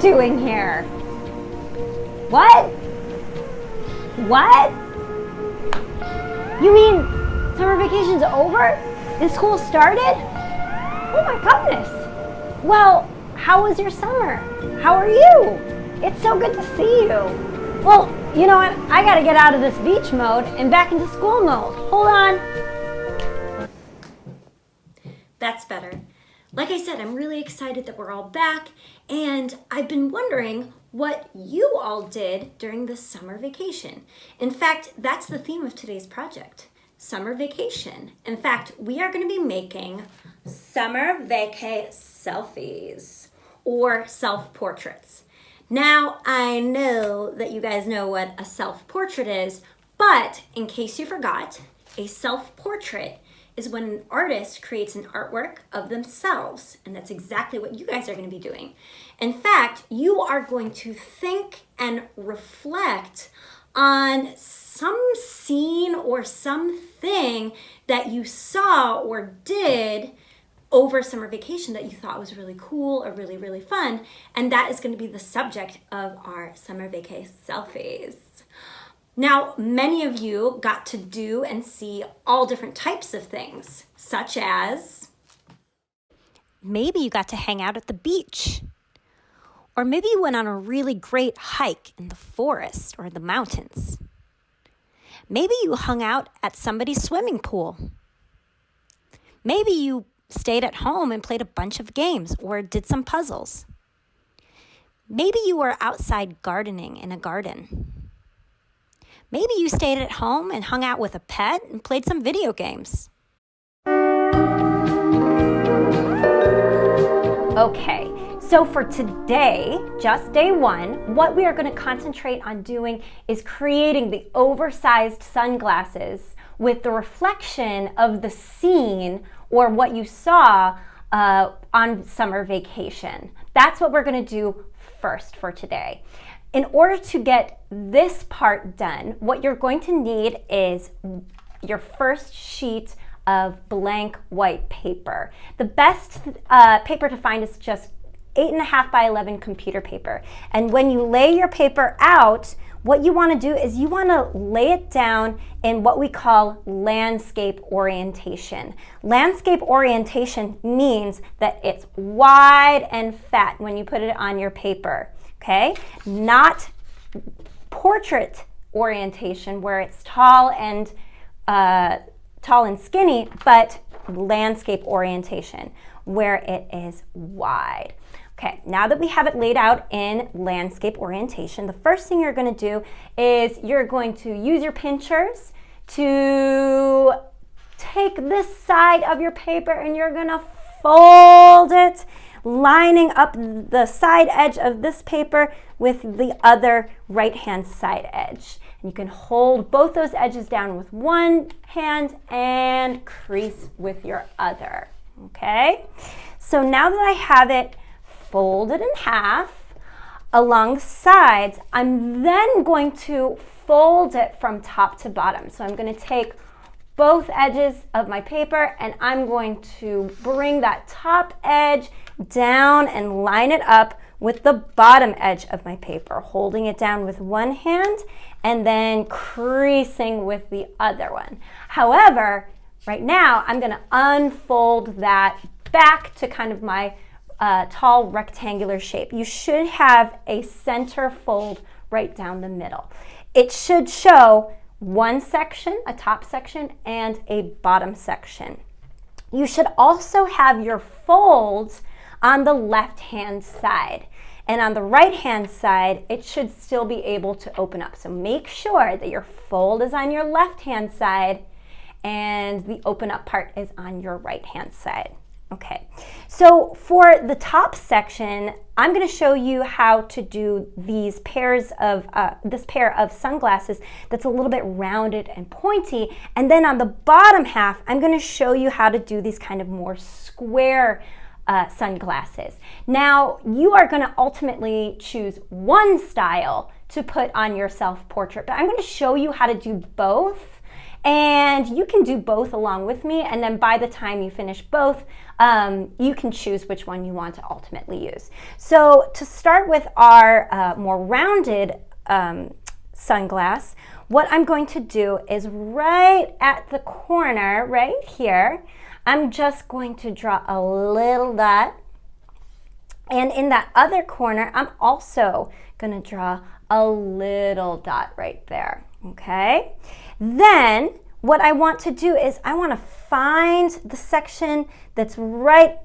doing here? What? What? You mean summer vacation's over? And school started? Oh my goodness. Well, how was your summer? How are you? It's so good to see you. Well, you know what? I gotta get out of this beach mode and back into school mode. Hold on. That's better. Like I said, I'm really excited that we're all back, and I've been wondering what you all did during the summer vacation. In fact, that's the theme of today's project, summer vacation. In fact, we are going to be making summer vacay selfies or self-portraits. Now, I know that you guys know what a self-portrait is, but in case you forgot, a self-portrait is when an artist creates an artwork of themselves, and that's exactly what you guys are going to be doing. In fact, you are going to think and reflect on some scene or something that you saw or did over summer vacation that you thought was really cool or really, really fun, and that is going to be the subject of our summer vacay selfies. Now, many of you got to do and see all different types of things, such as maybe you got to hang out at the beach, or maybe you went on a really great hike in the forest or the mountains. Maybe you hung out at somebody's swimming pool. Maybe you stayed at home and played a bunch of games or did some puzzles. Maybe you were outside gardening in a garden. Maybe you stayed at home and hung out with a pet and played some video games. Okay, so for today, just day one, what we are going to concentrate on doing is creating the oversized sunglasses with the reflection of the scene or what you saw on summer vacation. That's what we're going to do first for today. In order to get this part done, what you're going to need is your first sheet of blank white paper. The best paper to find is just 8.5 by 11 computer paper. And when you lay your paper out, what you want to do is you want to lay it down in what we call landscape orientation. Landscape orientation means that it's wide and fat when you put it on your paper. Okay, not portrait orientation where it's tall and skinny, but landscape orientation where it is wide. Okay, now that we have it laid out in landscape orientation, the first thing you're going to do is you're going to use your pinchers to take this side of your paper and you're going to fold it, lining up the side edge of this paper with the other right-hand side edge. And you can hold both those edges down with one hand and crease with your other. Okay? So now that I have it folded in half along sides, I'm then going to fold it from top to bottom. So I'm going to take both edges of my paper and I'm going to bring that top edge down and line it up with the bottom edge of my paper, holding it down with one hand and then creasing with the other one. However, right now I'm going to unfold that back to kind of my tall rectangular shape. You should have a center fold right down the middle. It should show one section, a top section, and a bottom section. You should also have your folds on the left-hand side. And on the right-hand side, it should still be able to open up. So make sure that your fold is on your left-hand side and the open up part is on your right-hand side. Okay, so for the top section, I'm going to show you how to do these pairs of this pair of sunglasses that's a little bit rounded and pointy. And then on the bottom half, I'm going to show you how to do these kind of more square sunglasses. Now, you are going to ultimately choose one style to put on your self-portrait, but I'm going to show you how to do both. And you can do both along with me, and then by the time you finish both, you can choose which one you want to ultimately use. So to start with our more rounded sunglass, what I'm going to do is right at the corner, right here, I'm just going to draw a little dot. And in that other corner, I'm also going to draw a little dot right there, okay? Then what I want to do is I want to find the section that's right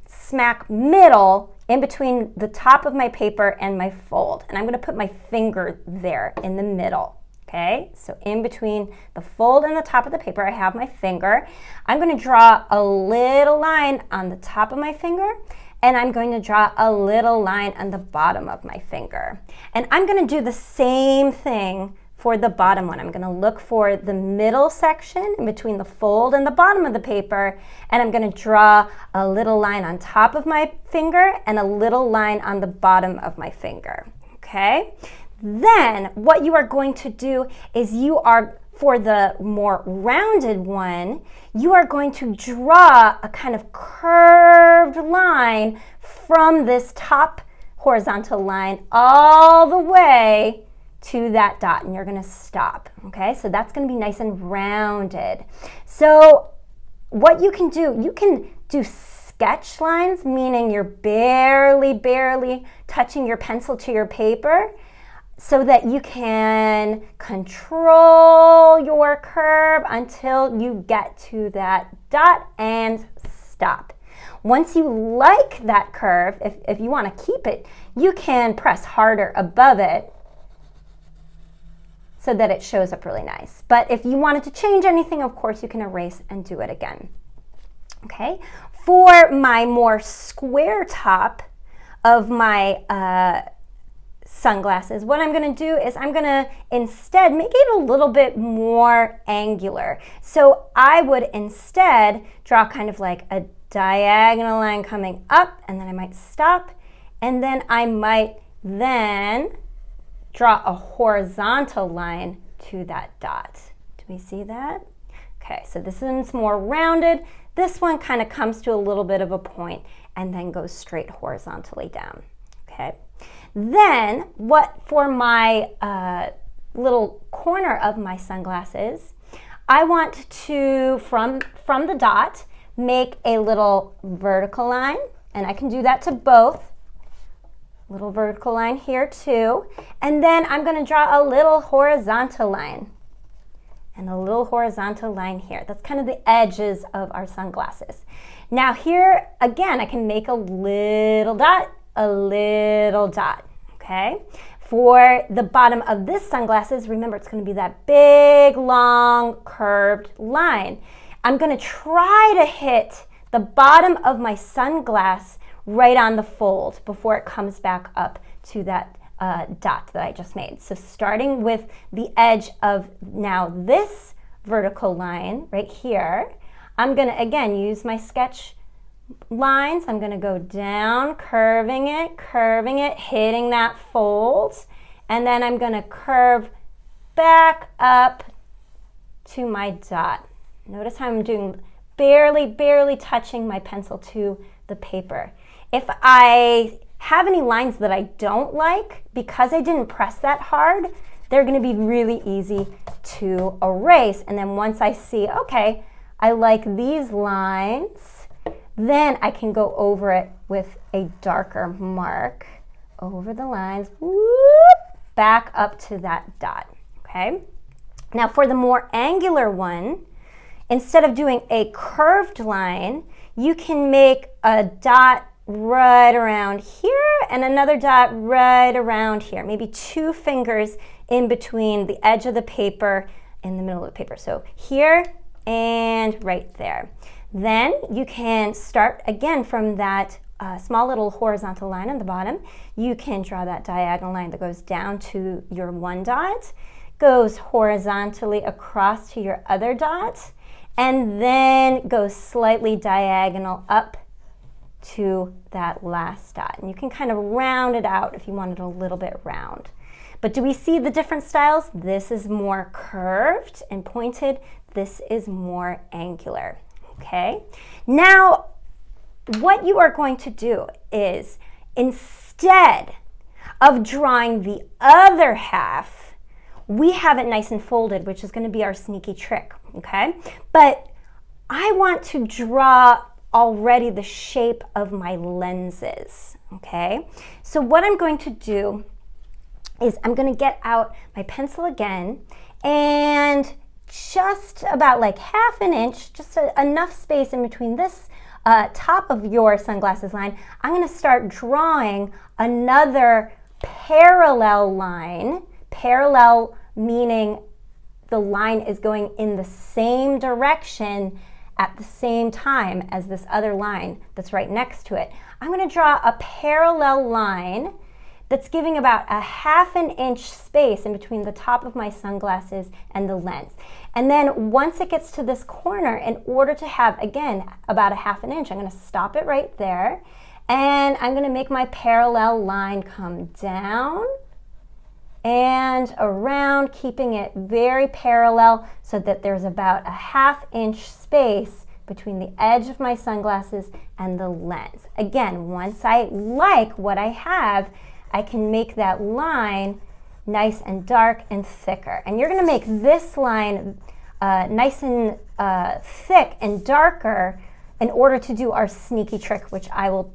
smack middle in between the top of my paper and my fold. And I'm going to put my finger there in the middle, okay? So in between the fold and the top of the paper, I have my finger. I'm going to draw a little line on the top of my finger, and I'm going to draw a little line on the bottom of my finger. And I'm going to do the same thing for the bottom one. I'm going to look for the middle section in between the fold and the bottom of the paper, and I'm going to draw a little line on top of my finger and a little line on the bottom of my finger, okay? Then what you are going to do is for the more rounded one, you are going to draw a kind of curved line from this top horizontal line all the way to that dot, and you're going to stop, okay? So that's going to be nice and rounded. So what you can do sketch lines, meaning you're barely touching your pencil to your paper, so that you can control your curve until you get to that dot and stop. Once you like that curve, if you want to keep it, you can press harder above it so that it shows up really nice. But if you wanted to change anything, of course, you can erase and do it again. Okay, for my more square top of my sunglasses, what I'm going to do is I'm going to instead make it a little bit more angular. So I would instead draw kind of like a diagonal line coming up, and then I might stop, and then I might then draw a horizontal line to that dot. Do we see that? Okay, so this one's more rounded. This one kind of comes to a little bit of a point and then goes straight horizontally down. Okay. Then for my little corner of my sunglasses, I want to, from the dot, make a little vertical line, and I can do that to both. Little vertical line here too. And then I'm going to draw a little horizontal line and a little horizontal line here. That's kind of the edges of our sunglasses. Now here, again, I can make a little dot, okay? For the bottom of this sunglasses, remember it's going to be that big, long, curved line. I'm going to try to hit the bottom of my sunglass right on the fold before it comes back up to that dot that I just made. So starting with the edge of now this vertical line right here, I'm going to again use my sketch lines. I'm going to go down, curving it, hitting that fold, and then I'm going to curve back up to my dot. Notice how I'm doing barely touching my pencil to the paper. If I have any lines that I don't like, because I didn't press that hard, they're going to be really easy to erase. And then once I see, okay, I like these lines, then I can go over it with a darker mark over the lines, whoop, back up to that dot, okay? Now for the more angular one, instead of doing a curved line, you can make a dot right around here and another dot right around here, maybe 2 fingers in between the edge of the paper and the middle of the paper. So here and right there. Then you can start again from that small little horizontal line on the bottom. You can draw that diagonal line that goes down to your one dot, goes horizontally across to your other dot, and then goes slightly diagonal up to that last dot. And you can kind of round it out if you want it a little bit round. But do we see the different styles? This is more curved and pointed. This is more angular, okay? Now, what you are going to do is, instead of drawing the other half, we have it nice and folded, which is going to be our sneaky trick, okay? But I want to draw already the shape of my lenses, okay? So what I'm going to do is I'm going to get out my pencil again, and just about like ½ an inch, just enough space in between this top of your sunglasses line, I'm going to start drawing another parallel line. Parallel meaning the line is going in the same direction at the same time as this other line that's right next to it. I'm going to draw a parallel line that's giving about ½ an inch space in between the top of my sunglasses and the lens. And then once it gets to this corner, in order to have, again, about ½ an inch, I'm going to stop it right there, and I'm going to make my parallel line come down and around, keeping it very parallel so that there's about ½ inch space between the edge of my sunglasses and the lens. Again, once I like what I have, I can make that line nice and dark and thicker. And you're going to make this line nice and thick and darker in order to do our sneaky trick, which I will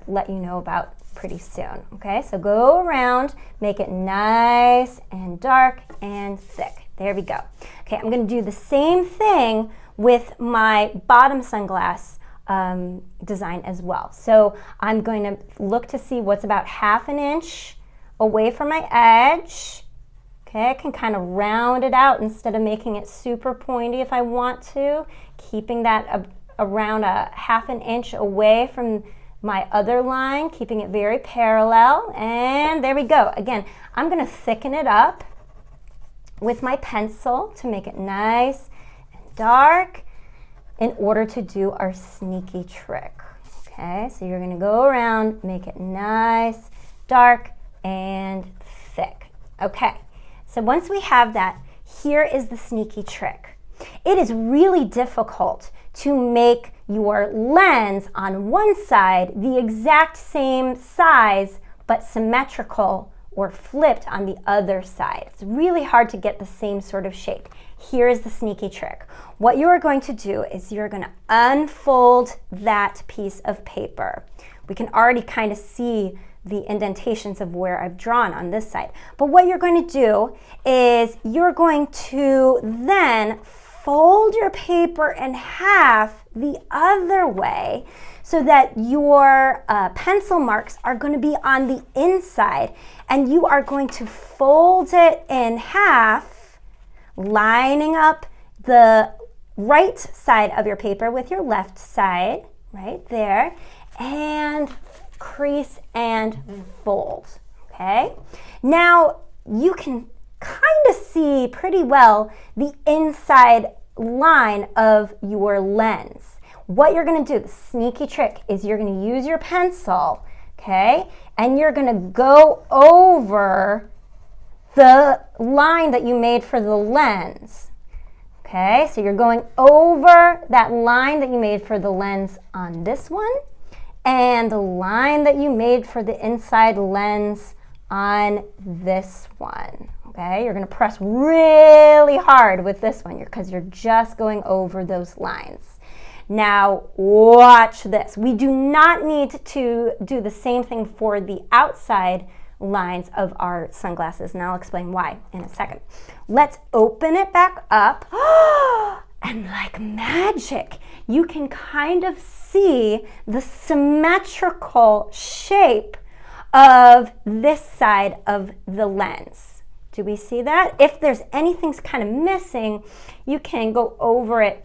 let you know about pretty soon. Okay, so go around, make it nice and dark and thick. There we go. Okay, I'm going to do the same thing with my bottom sunglass design as well. So I'm going to look to see what's about ½ an inch away from my edge. Okay, I can kind of round it out instead of making it super pointy if I want to, keeping that around ½ an inch away from my other line, keeping it very parallel, and there we go. Again, I'm going to thicken it up with my pencil to make it nice and dark in order to do our sneaky trick. Okay, so you're going to go around, make it nice, dark, and thick. Okay, so once we have that, here is the sneaky trick. It is really difficult to make your lens on one side the exact same size but symmetrical or flipped on the other side. It's really hard to get the same sort of shape. Here is the sneaky trick. What you are going to do is you're going to unfold that piece of paper. We can already kind of see the indentations of where I've drawn on this side. But what you're going to do is you're going to then fold your paper in half the other way so that your pencil marks are going to be on the inside, and you are going to fold it in half, lining up the right side of your paper with your left side, right there, and crease and fold, okay? Now, you can kind of see pretty well the inside line of your lens. What you're going to do, the sneaky trick, is you're going to use your pencil, okay, and you're going to go over the line that you made for the lens. Okay, so you're going over that line that you made for the lens on this one, and the line that you made for the inside lens on this one. Okay, you're going to press really hard with this one because you're just going over those lines. Now watch this. We do not need to do the same thing for the outside lines of our sunglasses, and I'll explain why in a second. Let's open it back up, and like magic, you can kind of see the symmetrical shape of this side of the lens. Do we see that? If there's anything kind of missing, you can go over it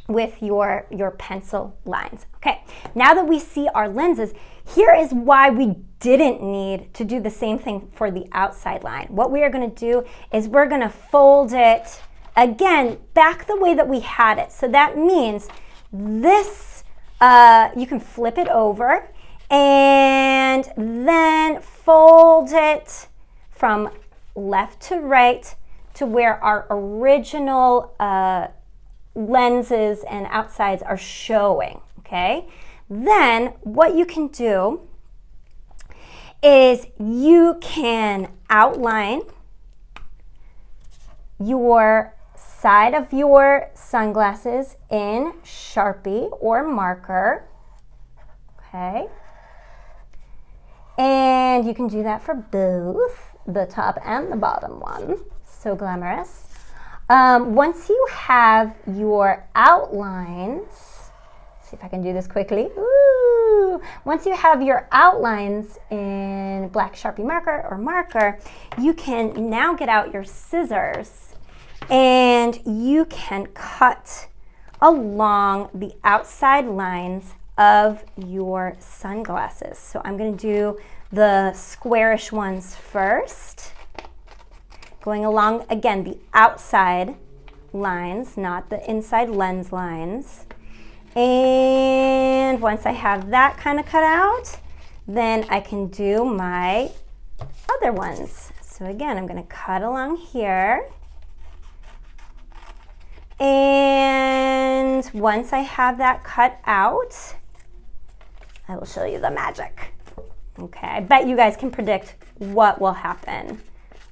with your pencil lines. Okay, now that we see our lenses, here is why we didn't need to do the same thing for the outside line. What we are going to do is we're going to fold it again back the way that we had it. So that means this you can flip it over and then fold it from left to right to where our original lenses and outsides are showing, okay? Then what you can do is you can outline your side of your sunglasses in Sharpie or marker, okay? And you can do that for both the top and the bottom one. So glamorous. Once you have your outlines, see if I can do this quickly. Ooh. Once you have your outlines in black Sharpie marker, you can now get out your scissors and you can cut along the outside lines of your sunglasses. So I'm going to do the squarish ones first, going along again the outside lines, not the inside lens lines. And once I have that kind of cut out, then I can do my other ones. So again, I'm going to cut along here. And once I have that cut out, I will show you the magic. Okay, I bet you guys can predict what will happen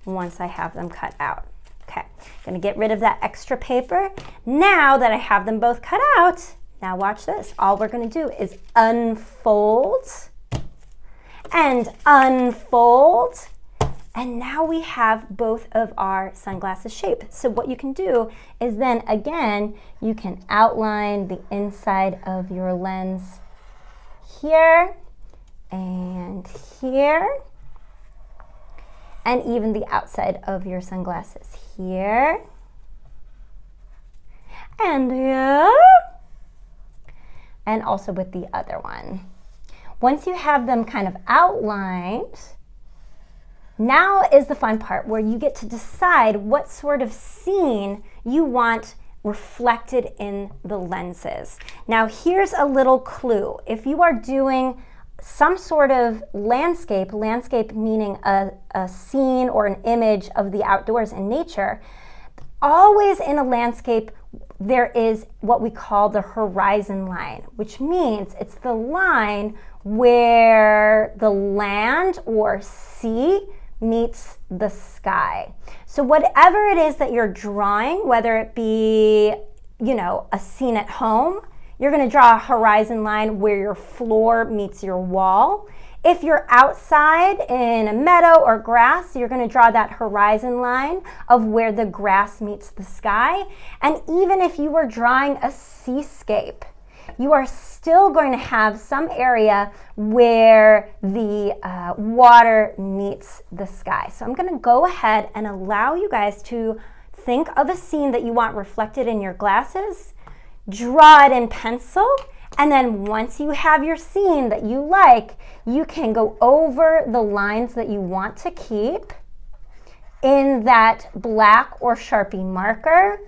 once I have them cut out. Okay, gonna get rid of that extra paper. Now that I have them both cut out, now watch this. All we're gonna do is unfold and unfold. And now we have both of our sunglasses shape. So what you can do is then again, you can outline the inside of your lens here and here, and even the outside of your sunglasses here and here, and also with the other one. Once you have them kind of outlined, now is the fun part where you get to decide what sort of scene you want reflected in the lenses. Now here's a little clue. If you are doing some sort of landscape meaning a scene or an image of the outdoors and nature, always in a landscape there is what we call the horizon line, which means it's the line where the land or sea meets the sky. So whatever it is that you're drawing, whether it be, you know, a scene at home, you're going to draw a horizon line where your floor meets your wall. If you're outside in a meadow or grass, you're going to draw that horizon line of where the grass meets the sky. And even if you were drawing a seascape, you are still going to have some area where the water meets the sky. So I'm going to go ahead and allow you guys to think of a scene that you want reflected in your glasses, draw it in pencil, and then once you have your scene that you like, you can go over the lines that you want to keep in that black or Sharpie marker.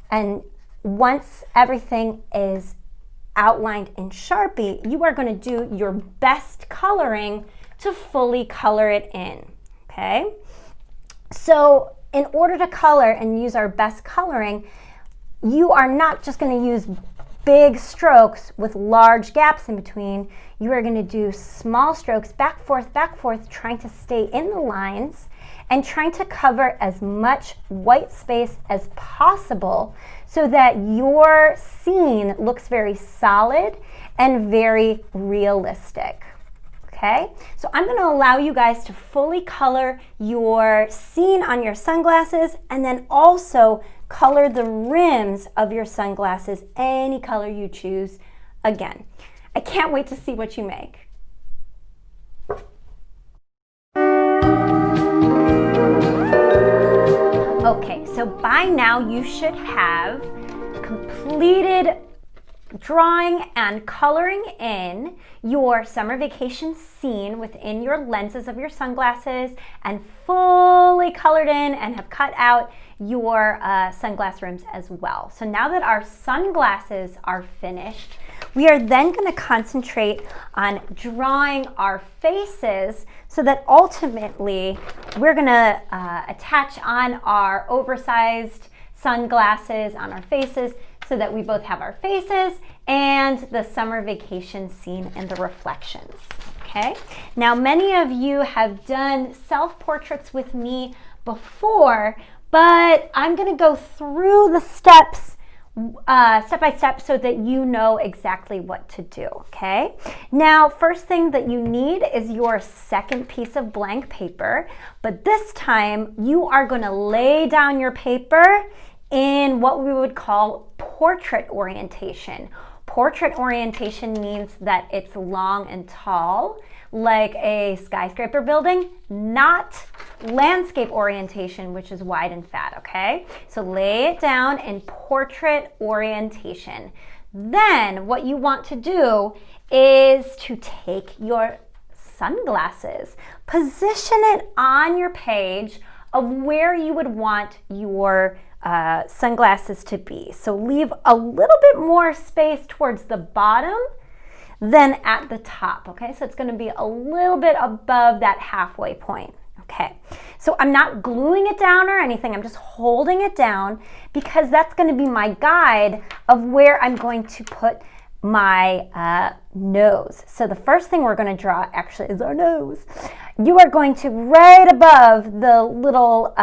And once everything is outlined in Sharpie, you are going to do your best coloring to fully color it in, okay? So in order to color and use our best coloring, you are not just going to use big strokes with large gaps in between. You are going to do small strokes, back, forth, trying to stay in the lines and trying to cover as much white space as possible so that your scene looks very solid and very realistic. Okay, so I'm going to allow you guys to fully color your scene on your sunglasses and then also color the rims of your sunglasses any color you choose. Again, I can't wait to see what you make. Okay, so by now you should have completed drawing and coloring in your summer vacation scene within your lenses of your sunglasses and fully colored in and have cut out your sunglass rims as well. So now that our sunglasses are finished, We are then going to concentrate on drawing our faces so that ultimately we're going to attach on our oversized sunglasses on our faces so that we both have our faces and the summer vacation scene and the reflections. Okay, now many of you have done self-portraits with me before, but I'm going to go through the steps step by step so that you know exactly what to do. Okay, now first thing that you need is your second piece of blank paper, but this time you are going to lay down your paper in what we would call portrait orientation. Portrait orientation means that it's long and tall, like a skyscraper building, not landscape orientation, which is wide and fat, okay? So lay it down in portrait orientation. Then what you want to do is to take your sunglasses, position it on your page of where you would want your sunglasses to be. So leave a little bit more space towards the bottom than at the top, okay? So it's gonna be a little bit above that halfway point, okay? So I'm not gluing it down or anything, I'm just holding it down because that's gonna be my guide of where I'm going to put my nose. So the first thing we're gonna draw actually is our nose. You are going to, right above the little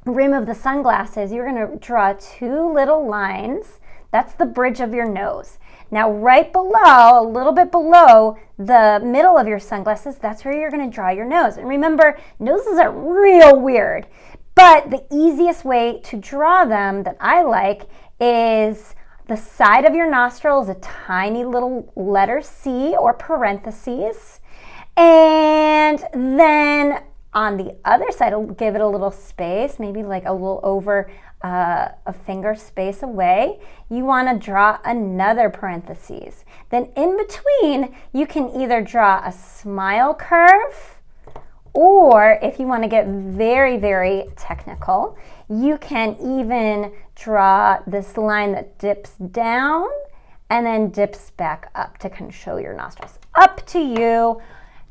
rim of the sunglasses, you're going to draw two little lines. That's the bridge of your nose. Now right below, a little bit below the middle of your sunglasses, that's where you're going to draw your nose. And remember, noses are real weird, but the easiest way to draw them that I like is the side of your nostril is a tiny little letter C or parentheses, and then on the other side, I'll give it a little space, maybe like a little over a finger space away. You want to draw another parentheses. Then in between, you can either draw a smile curve, or if you want to get very, very technical, you can even draw this line that dips down and then dips back up to kind of show your nostrils. Up to you.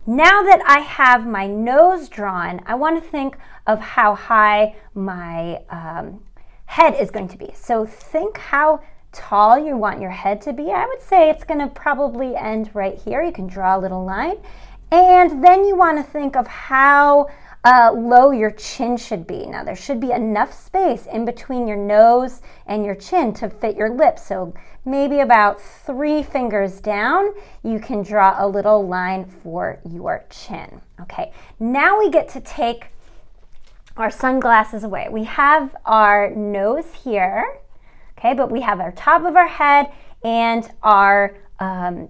Now that I have my nose drawn, I want to think of how high my head is going to be. So think how tall you want your head to be. I would say it's going to probably end right here. You can draw a little line. And then you want to think of how low your chin should be. Now there should be enough space in between your nose and your chin to fit your lips. So maybe about 3 fingers down, you can draw a little line for your chin. Okay, now we get to take our sunglasses away. We have our nose here, okay, but we have our top of our head and our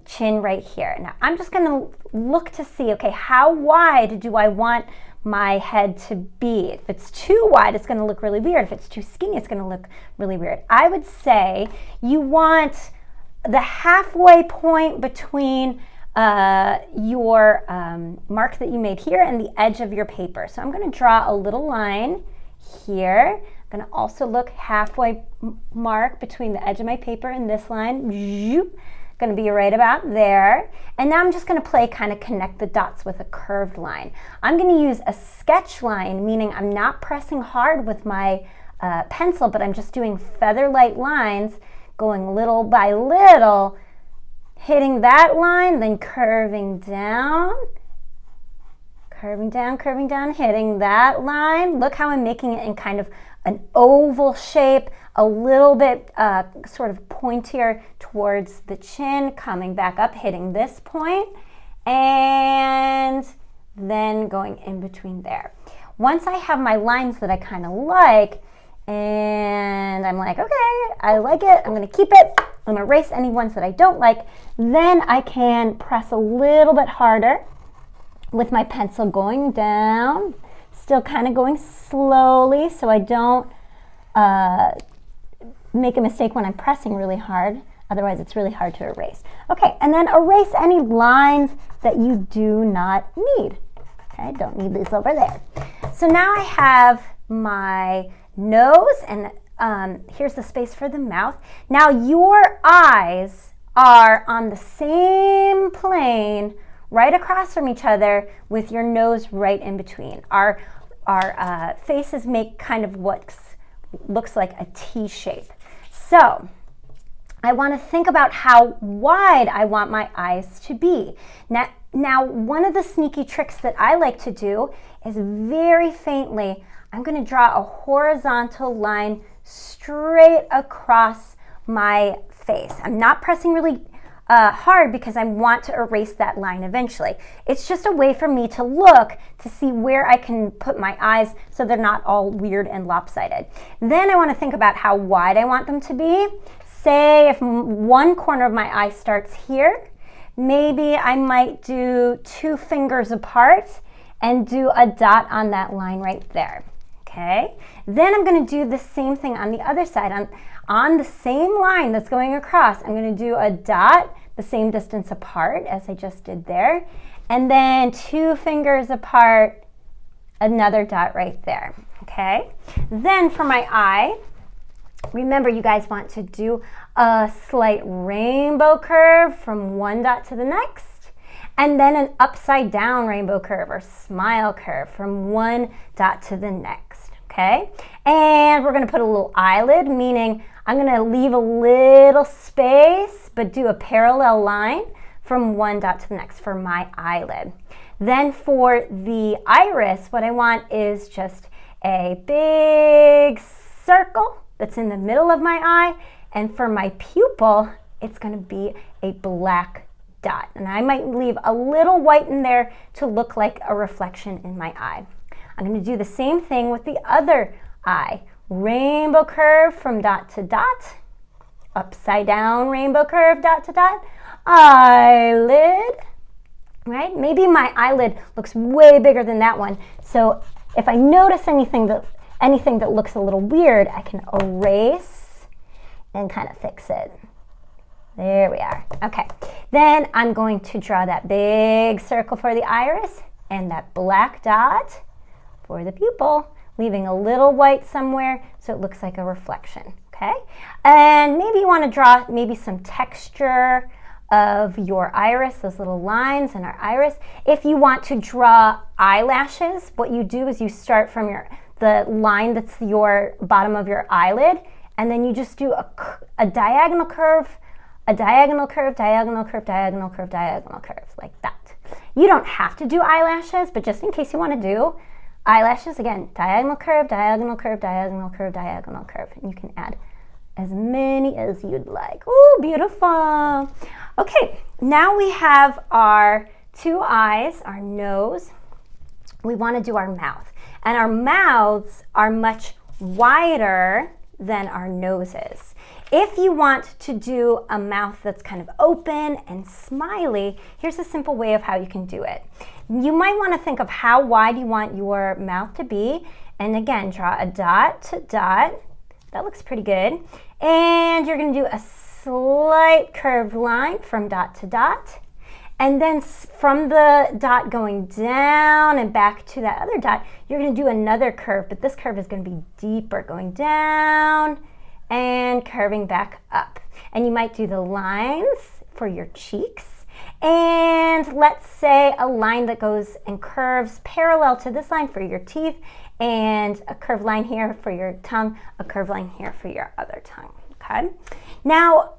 chin right here. Now I'm just gonna look to see, okay, how wide do I want my head to be? If it's too wide, it's going to look really weird. If it's too skinny, it's going to look really weird. I would say you want the halfway point between your mark that you made here and the edge of your paper. So I'm going to draw a little line here. I'm going to also look halfway mark between the edge of my paper and this line. Going to be right about there. And now I'm just going to play kind of connect the dots with a curved line. I'm going to use a sketch line, meaning I'm not pressing hard with my pencil, but I'm just doing feather light lines, going little by little, hitting that line, then curving down, hitting that line. Look how I'm making it in kind of an oval shape, a little bit sort of pointier towards the chin, coming back up, hitting this point, and then going in between there. Once I have my lines that I kind of like, and I'm like, okay, I like it, I'm gonna keep it, I'm gonna erase any ones that I don't like, then I can press a little bit harder with my pencil going down, still kind of going slowly so I don't make a mistake when I'm pressing really hard. Otherwise, it's really hard to erase. Okay, and then erase any lines that you do not need. Okay, don't need these over there. So now I have my nose and here's the space for the mouth. Now your eyes are on the same plane, right across from each other, with your nose right in between. Our faces make kind of what looks like a T shape. So I want to think about how wide I want my eyes to be. Now, one of the sneaky tricks that I like to do is very faintly, I'm going to draw a horizontal line straight across my face. I'm not pressing really hard because I want to erase that line eventually. It's just a way for me to look to see where I can put my eyes so they're not all weird and lopsided. Then I want to think about how wide I want them to be. Say if one corner of my eye starts here, maybe I might do 2 fingers apart and do a dot on that line right there. Okay, then I'm going to do the same thing on the other side. On the same line that's going across, I'm going to do a dot the same distance apart as I just did there, and then 2 fingers apart, another dot right there. Okay, then for my eye, remember you guys want to do a slight rainbow curve from one dot to the next, and then an upside down rainbow curve or smile curve from one dot to the next. Okay, and we're going to put a little eyelid, meaning I'm going to leave a little space but do a parallel line from one dot to the next for my eyelid. Then for the iris, what I want is just a big circle that's in the middle of my eye, and for my pupil, it's going to be a black dot. And I might leave a little white in there to look like a reflection in my eye. I'm going to do the same thing with the other eye. Rainbow curve from dot to dot, upside down rainbow curve, dot to dot, eyelid, right? Maybe my eyelid looks way bigger than that one. So if I notice anything that looks a little weird, I can erase and kind of fix it. There we are. Okay, then I'm going to draw that big circle for the iris and that black dot for the pupil, leaving a little white somewhere so it looks like a reflection. Okay, and maybe you want to draw maybe some texture of your iris, those little lines in our iris. If you want to draw eyelashes, what you do is you start from the line that's your bottom of your eyelid, and then you just do a diagonal curve, a diagonal curve, diagonal curve, diagonal curve, diagonal curve, like that. You don't have to do eyelashes, but just in case you want to do eyelashes, again, diagonal curve, diagonal curve, diagonal curve, diagonal curve, and you can add as many as you'd like. Ooh, beautiful. Okay, now we have our 2 eyes, our nose. We want to do our mouth. And our mouths are much wider than our noses. If you want to do a mouth that's kind of open and smiley, here's a simple way of how you can do it. You might want to think of how wide you want your mouth to be. And again, draw a dot to dot. That looks pretty good. And you're going to do a slight curved line from dot to dot. And then from the dot going down and back to that other dot, you're going to do another curve, but this curve is going to be deeper, going down and curving back up. And you might do the lines for your cheeks. And let's say a line that goes and curves parallel to this line for your teeth, and a curved line here for your tongue, a curved line here for your other tongue. Okay? Now,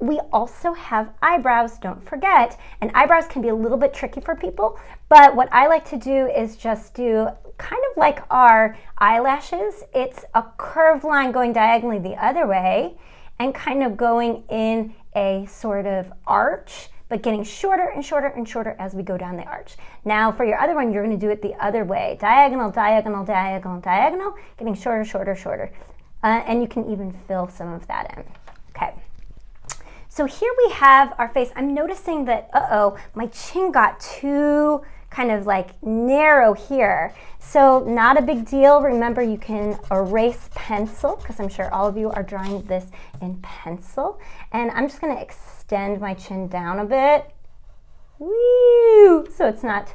we also have eyebrows, don't forget, and eyebrows can be a little bit tricky for people, but what I like to do is just do kind of like our eyelashes. It's a curved line going diagonally the other way and kind of going in a sort of arch, but getting shorter and shorter and shorter as we go down the arch. Now for your other one, you're going to do it the other way. Diagonal, diagonal, diagonal, diagonal, getting shorter, shorter, shorter. And you can even fill some of that in. Okay. So here we have our face. I'm noticing that, my chin got too kind of like narrow here. So not a big deal. Remember, you can erase pencil, because I'm sure all of you are drawing this in pencil. And I'm just going to extend my chin down a bit. Woo! So it's not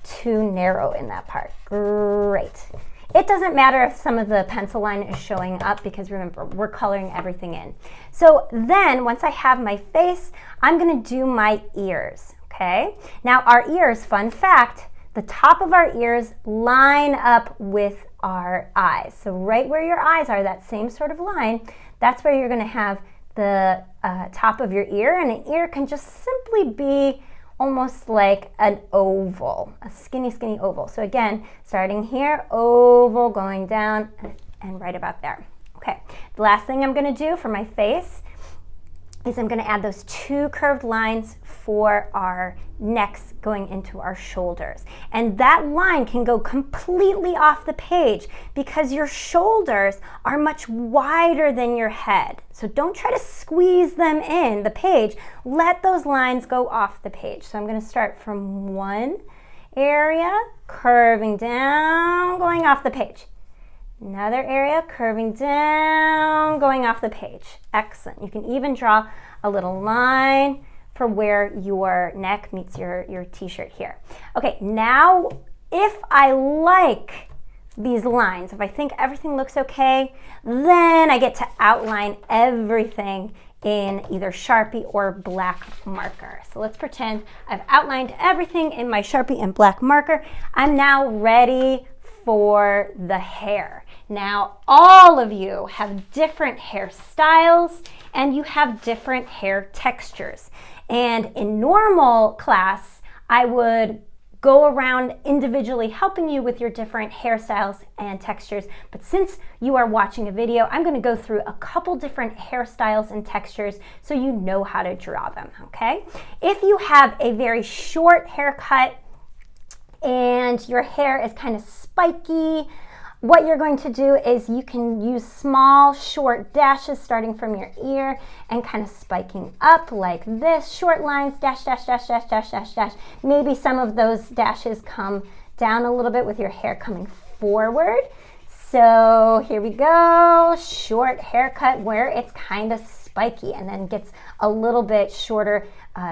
too narrow in that part. Great. It doesn't matter if some of the pencil line is showing up because remember, we're coloring everything in. So then once I have my face, I'm gonna do my ears, okay? Now our ears, fun fact, the top of our ears line up with our eyes. So right where your eyes are, that same sort of line, that's where you're gonna have the top of your ear, and an ear can just simply be almost like an oval, a skinny, skinny oval. So again, starting here, oval, going down, and right about there. Okay, the last thing I'm gonna do for my face is I'm gonna add those 2 curved lines for our necks going into our shoulders. And that line can go completely off the page because your shoulders are much wider than your head. So don't try to squeeze them in the page. Let those lines go off the page. So I'm gonna start from one area, curving down, going off the page. Another area, curving down, going off the page. Excellent. You can even draw a little line for where your neck meets your t-shirt here. Okay, now if I like these lines, if I think everything looks okay, then I get to outline everything in either Sharpie or black marker. So let's pretend I've outlined everything in my Sharpie and black marker. I'm now ready for the hair. Now, all of you have different hairstyles and you have different hair textures. And in normal class, I would go around individually helping you with your different hairstyles and textures. But since you are watching a video, I'm going to go through a couple different hairstyles and textures so you know how to draw them, okay? If you have a very short haircut and your hair is kind of spiky, what you're going to do is you can use small, short dashes starting from your ear and kind of spiking up like this. Short lines, dash, dash, dash, dash, dash, dash, dash. Maybe some of those dashes come down a little bit with your hair coming forward. So here we go, short haircut where it's kind of spiky and then gets a little bit shorter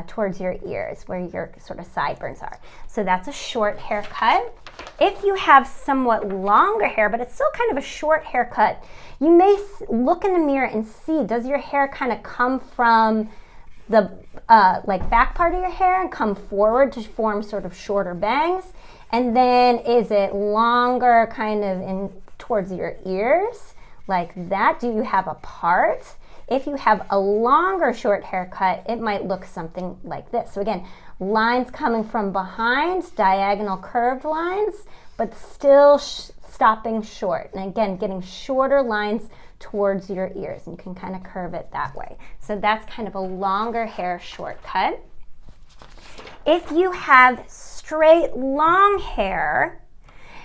towards your ears where your sort of sideburns are. So that's a short haircut. If you have somewhat longer hair, but it's still kind of a short haircut, you may look in the mirror and see, does your hair kind of come from the like back part of your hair and come forward to form sort of shorter bangs? And then is it longer kind of in towards your ears like that? Do you have a part? If you have a longer short haircut, it might look something like this. So again, lines coming from behind, diagonal curved lines, but still stopping short. And again, getting shorter lines towards your ears. And you can kind of curve it that way. So that's kind of a longer hair shortcut. If you have straight long hair,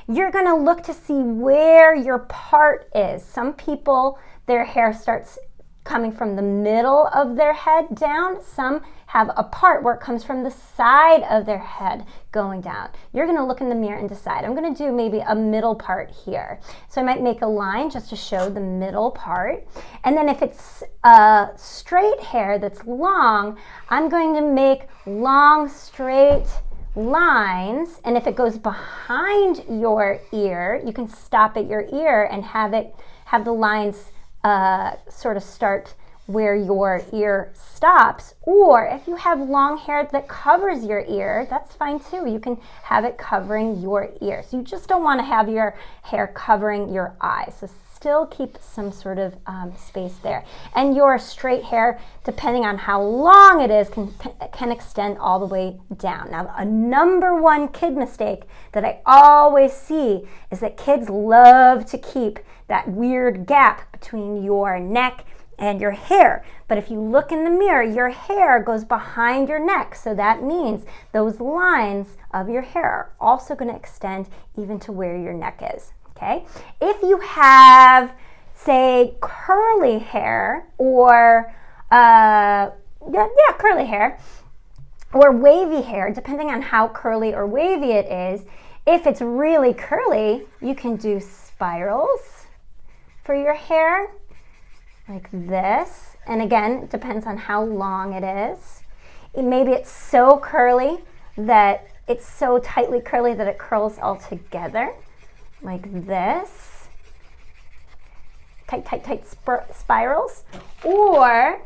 you're gonna look to see where your part is. Some people, their hair starts coming from the middle of their head down. Some have a part where it comes from the side of their head going down. You're gonna look in the mirror and decide. I'm gonna do maybe a middle part here. So I might make a line just to show the middle part. And then if it's straight hair that's long, I'm going to make long, straight lines. And if it goes behind your ear, you can stop at your ear and have the lines sort of start where your ear stops. Or if you have long hair that covers your ear, that's fine too. You can have it covering your ear. So you just don't want to have your hair covering your eyes. So still keep some sort of space there. And your straight hair, depending on how long it is, can extend all the way down. Now, a number one kid mistake that I always see is that kids love to keep that weird gap between your neck and your hair. But if you look in the mirror, your hair goes behind your neck. So that means those lines of your hair are also going to extend even to where your neck is. Okay? If you have, say, curly hair or curly hair or wavy hair, depending on how curly or wavy it is, if it's really curly, you can do spirals for your hair like this. And again, it depends on how long it is. Maybe it's so curly that it's so tightly curly that it curls all together. like this. Tight, tight, tight spirals. Or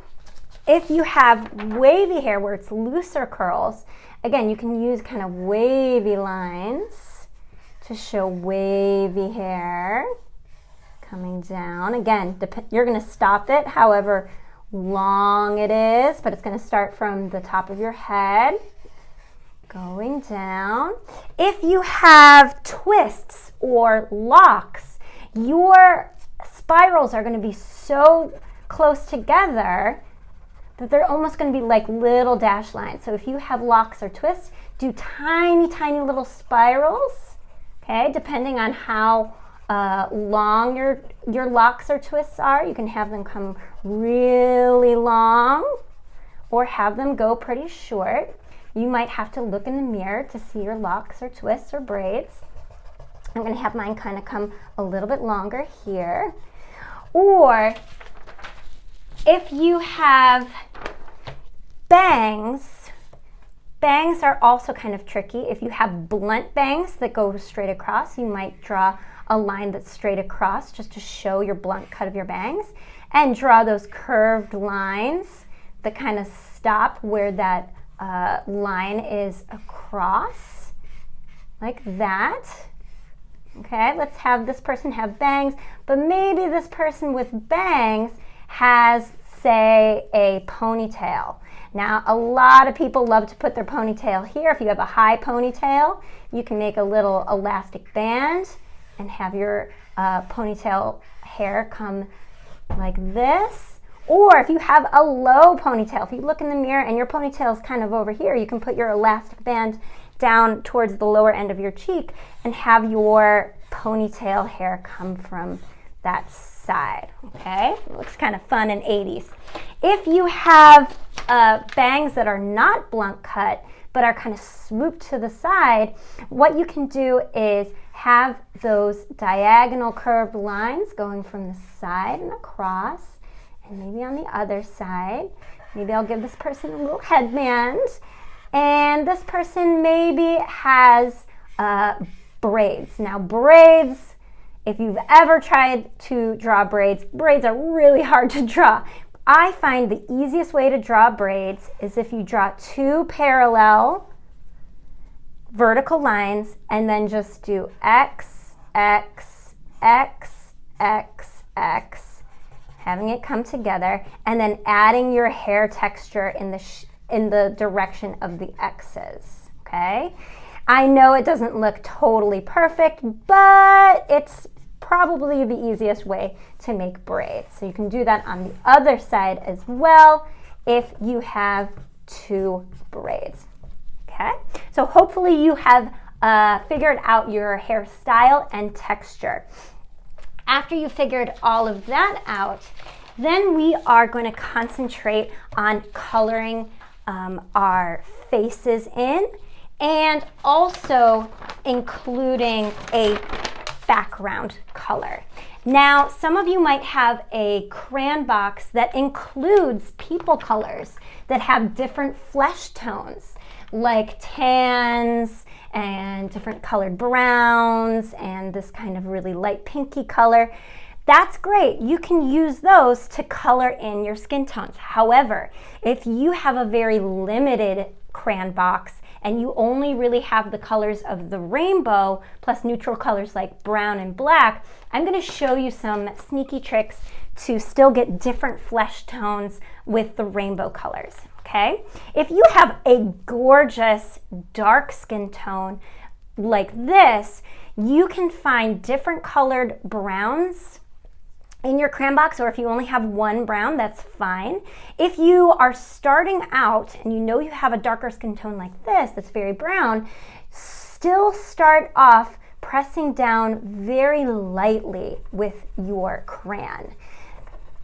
if you have wavy hair where it's looser curls, again, you can use kind of wavy lines to show wavy hair coming down. Again, you're going to stop it however long it is, but it's going to start from the top of your head, going down. If you have twists or locks, your spirals are going to be so close together that they're almost going to be like little dash lines. So if you have locks or twists, do tiny, tiny little spirals, okay, depending on how long your locks or twists are. You can have them come really long or have them go pretty short. You might have to look in the mirror to see your locks or twists or braids. I'm going to have mine kind of come a little bit longer here. Or if you have bangs, bangs are also kind of tricky. If you have blunt bangs that go straight across, you might draw a line that's straight across just to show your blunt cut of your bangs, and draw those curved lines that kind of stop where that line is across, like that. Okay, let's have this person have bangs, but maybe this person with bangs has, say, a ponytail. Now, a lot of people love to put their ponytail here. If you have a high ponytail, you can make a little elastic band and have your ponytail hair come like this. Or if you have a low ponytail, if you look in the mirror and your ponytail is kind of over here, you can put your elastic band down towards the lower end of your cheek and have your ponytail hair come from that side, okay? It looks kind of fun in 80s. If you have bangs that are not blunt cut, but are kind of swooped to the side, what you can do is have those diagonal curved lines going from the side and across, and maybe on the other side. Maybe I'll give this person a little headband, and this person maybe has braids. Now braids, if you've ever tried to draw braids, braids are really hard to draw. I find the easiest way to draw braids is if you draw two parallel vertical lines and then just do X, X, X, X, X, having it come together, and then adding your hair texture in the direction of the X's, okay? I know it doesn't look totally perfect, but it's probably the easiest way to make braids. So you can do that on the other side as well if you have two braids, okay? So hopefully you have figured out your hairstyle and texture. After you figured all of that out, then we are going to concentrate on coloring our faces in, and also including a background color. Now, some of you might have a crayon box that includes people colors that have different flesh tones, like tans and different colored browns and this kind of really light pinky color. That's great. You can use those to color in your skin tones. However, if you have a very limited crayon box and you only really have the colors of the rainbow plus neutral colors like brown and black, I'm going to show you some sneaky tricks to still get different flesh tones with the rainbow colors, okay? If you have a gorgeous dark skin tone like this, you can find different colored browns in your crayon box, or if you only have one brown, that's fine. If you are starting out and you know you have a darker skin tone like this that's very brown, still start off pressing down very lightly with your crayon.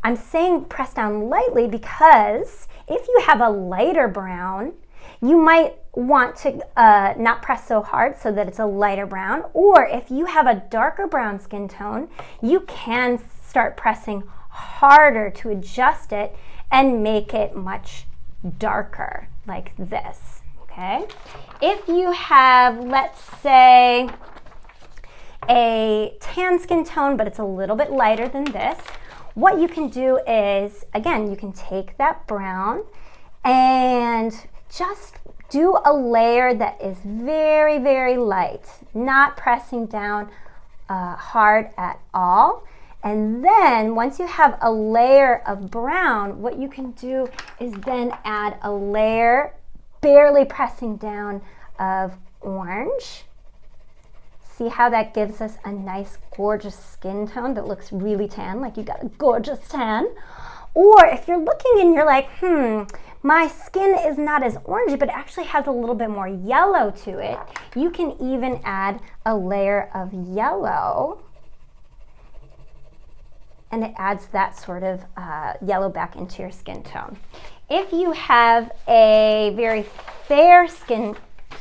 I'm saying press down lightly because if you have a lighter brown, you might want to not press so hard so that it's a lighter brown, or if you have a darker brown skin tone, you can start pressing harder to adjust it and make it much darker like this, okay? If you have, let's say, a tan skin tone, but it's a little bit lighter than this, what you can do is, again, you can take that brown and just do a layer that is very, very light, not pressing down hard at all. And then once you have a layer of brown, what you can do is then add a layer, barely pressing down, of orange. See how that gives us a nice, gorgeous skin tone that looks really tan, like you got a gorgeous tan. Or if you're looking and you're like, my skin is not as orangey, but it actually has a little bit more yellow to it, you can even add a layer of yellow, and it adds that sort of yellow back into your skin tone. If you have a very fair skin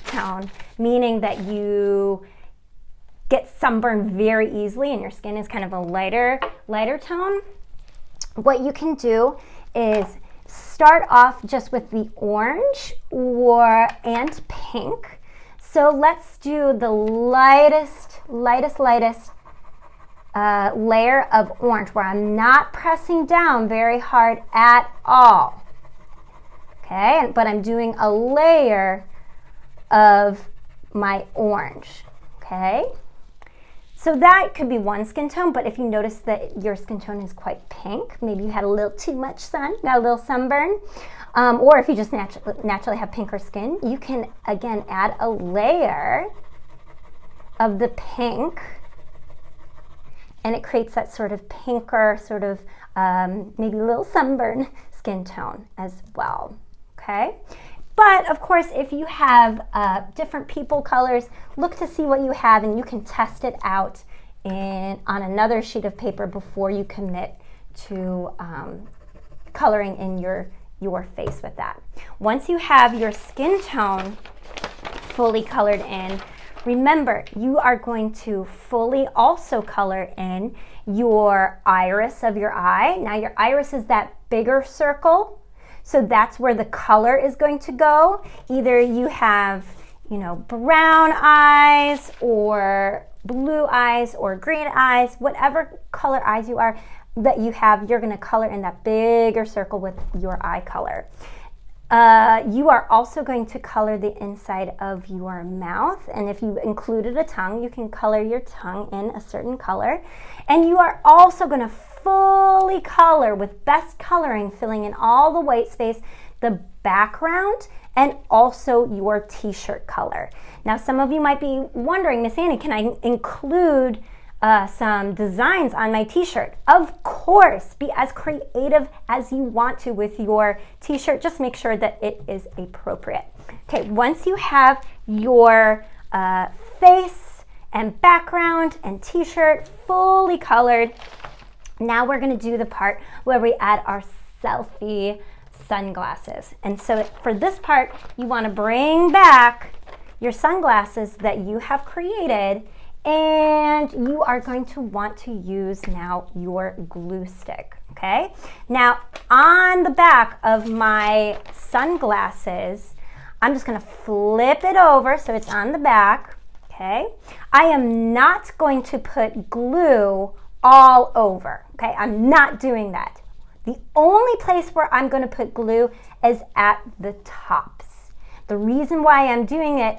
tone, meaning that you get sunburned very easily and your skin is kind of a lighter tone, what you can do is start off just with the orange and pink. So let's do the lightest layer of orange, where I'm not pressing down very hard at all. Okay, but I'm doing a layer of my orange. Okay, so that could be one skin tone, but if you notice that your skin tone is quite pink, maybe you had a little too much sun, got a little sunburn, or if you just naturally have pinker skin, you can again add a layer of the pink, and it creates that sort of pinker, sort of maybe a little sunburn skin tone as well, okay? But of course, if you have different people colors, look to see what you have, and you can test it out on another sheet of paper before you commit to coloring in your face with that. Once you have your skin tone fully colored in, remember, you are going to fully also color in your iris of your eye. Now your iris is that bigger circle, so that's where the color is going to go. Either you have, brown eyes or blue eyes or green eyes, whatever color eyes you are that you have, you're gonna color in that bigger circle with your eye color. You are also going to color the inside of your mouth, and if you included a tongue, you can color your tongue in a certain color. And you are also going to fully color with best coloring, filling in all the white space, the background, and also your t-shirt color. Now, some of you might be wondering, Miss Annie, can I include some designs on my t-shirt? Of course, be as creative as you want to with your t-shirt. Just make sure that it is appropriate. Okay, once you have your face and background and t-shirt fully colored, now we're going to do the part where we add our selfie sunglasses. And so for this part, you want to bring back your sunglasses that you have created, and you are going to want to use now your glue stick, okay? Now, on the back of my sunglasses, I'm just gonna flip it over so it's on the back, okay? I am not going to put glue all over, okay? I'm not doing that. The only place where I'm gonna put glue is at the tops. The reason why I'm doing it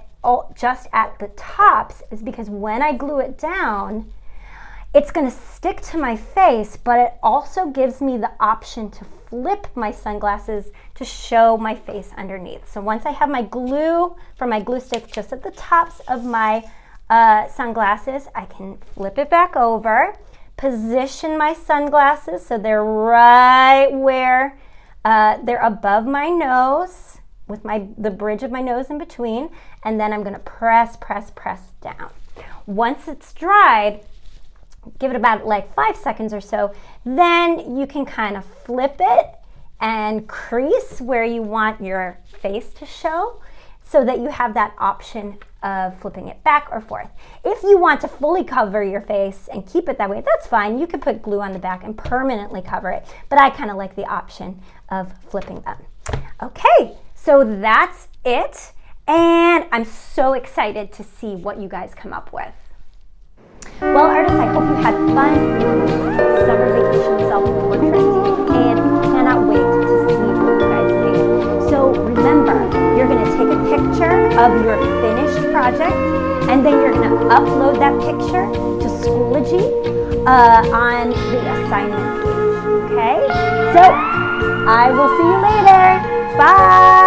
just at the tops is because when I glue it down, it's going to stick to my face, but it also gives me the option to flip my sunglasses to show my face underneath. So once I have my glue from my glue stick just at the tops of my sunglasses, I can flip it back over, position my sunglasses so they're right where they're above my nose, with the bridge of my nose in between, and then I'm gonna press down. Once it's dried, give it about like 5 seconds or so, then you can kind of flip it and crease where you want your face to show so that you have that option of flipping it back or forth. If you want to fully cover your face and keep it that way, that's fine. You could put glue on the back and permanently cover it, but I kind of like the option of flipping them. Okay. So that's it, and I'm so excited to see what you guys come up with. Well, artists, I hope you had fun in this summer vacation self-portrait, and cannot wait to see what you guys made. So remember, you're going to take a picture of your finished project, and then you're going to upload that picture to Schoology on the assignment page, okay? So I will see you later. Bye.